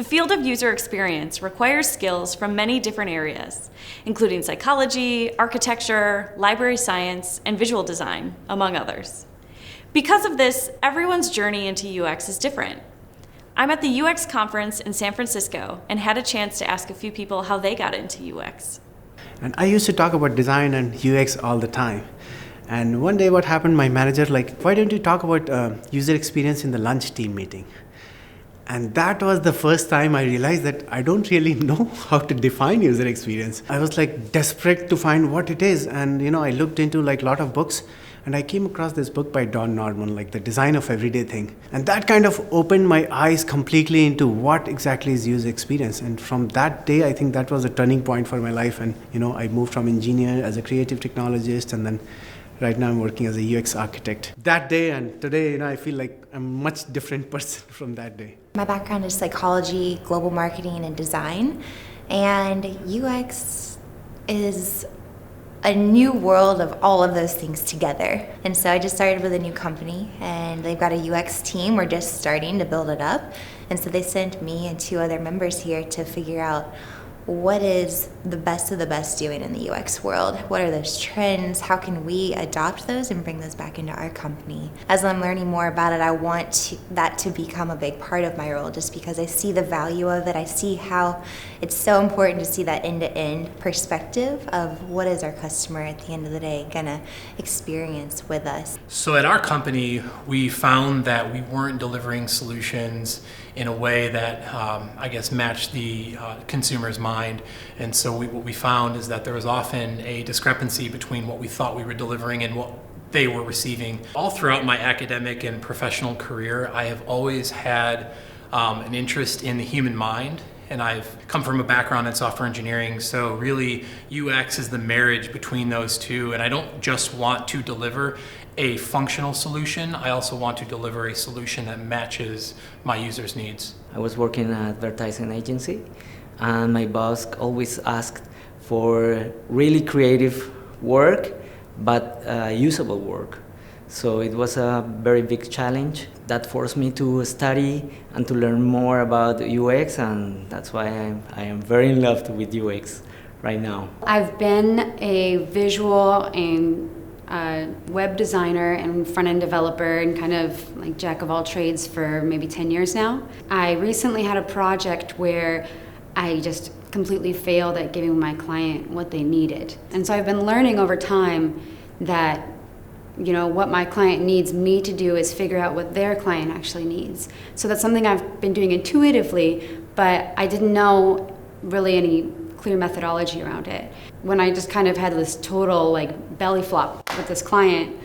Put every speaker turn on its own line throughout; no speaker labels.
The field of user experience requires skills from many different areas, including psychology, architecture, library science, and visual design, among others. Because of this, everyone's journey into UX is different. I'm at the UX conference in San Francisco and had a chance to ask a few people how they got into UX.
And I used to talk about design and UX all the time. And one day what happened, my manager why don't you talk about user experience in the lunch team meeting? And that was the first time I realized that I don't really know how to define user experience. I was desperate to find what it is. And I looked into a lot of books, and I came across this book by Don Norman, The Design of Everyday Thing. And that kind of opened my eyes completely into what exactly is user experience. And from that day, I think that was a turning point for my life. And I moved from engineer as a creative technologist, and then right now I'm working as a UX architect. That day and today, I feel like I'm a much different person from that day.
My background is psychology, global marketing, and design. And UX is a new world of all of those things together. And so I just started with a new company, and they've got a UX team. We're just starting to build it up. And so they sent me and 2 other members here to figure out what is the best of the best doing in the UX world? What are those trends? How can we adopt those and bring those back into our company? As I'm learning more about it, I want that to become a big part of my role, just because I see the value of it. I see how it's so important to see that end-to-end perspective of what is our customer at the end of the day gonna experience with us.
So at our company, we found that we weren't delivering solutions in a way that matched the consumer's mind. And so what we found is that there was often a discrepancy between what we thought we were delivering and what they were receiving. All throughout my academic and professional career, I have always had an interest in the human mind. And I've come from a background in software engineering, so really UX is the marriage between those two. And I don't just want to deliver a functional solution, I also want to deliver a solution that matches my users' needs.
I was working in an advertising agency, and my boss always asked for really creative work, but usable work. So it was a very big challenge that forced me to study and to learn more about UX, and that's why I am very in love with UX right now.
I've been a visual and web designer and front-end developer and kind of jack of all trades for maybe 10 years now. I recently had a project where I just completely failed at giving my client what they needed. And so I've been learning over time that what my client needs me to do is figure out what their client actually needs. So that's something I've been doing intuitively, but I didn't know really any clear methodology around it. When I just kind of had this total belly flop with this client,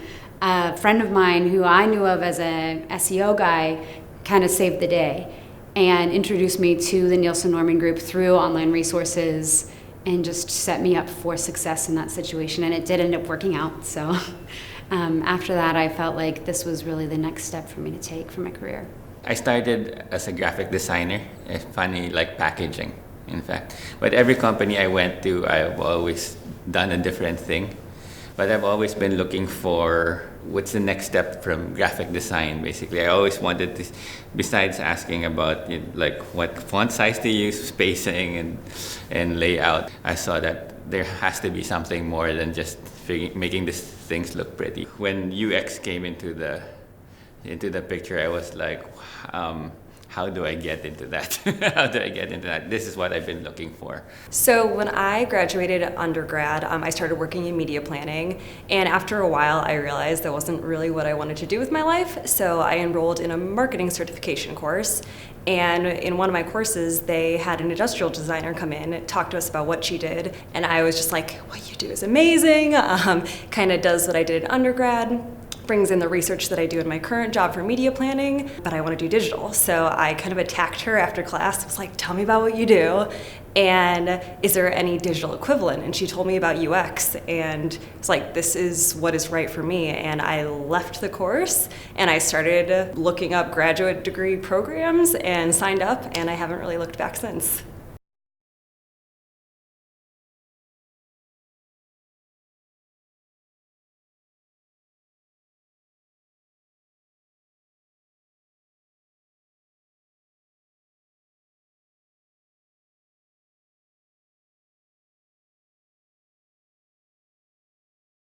a friend of mine who I knew of as an SEO guy kind of saved the day and introduced me to the Nielsen Norman Group through online resources and just set me up for success in that situation. And it did end up working out. So after that, I felt like this was really the next step for me to take for my career.
I started as a graphic designer, funny packaging, in fact. But every company I went to, I've always done a different thing. But I've always been looking for what's the next step from graphic design, basically. I always wanted to, besides asking about what font size to use, spacing and layout, I saw that there has to be something more than just making these things look pretty. When UX came into the picture, I was like, how do I get into that? How do I get into that? This is what I've been looking for.
So when I graduated undergrad, I started working in media planning, and after a while I realized that wasn't really what I wanted to do with my life, so I enrolled in a marketing certification course. And in one of my courses, they had an industrial designer come in, talk to us about what she did, and I was just like, what you do is amazing, kind of does what I did in undergrad, brings in the research that I do in my current job for media planning, but I want to do digital. So I kind of attacked her after class. I was like, tell me about what you do, and is there any digital equivalent? And she told me about UX, and it's like, this is what is right for me. And I left the course, and I started looking up graduate degree programs and signed up, and I haven't really looked back since.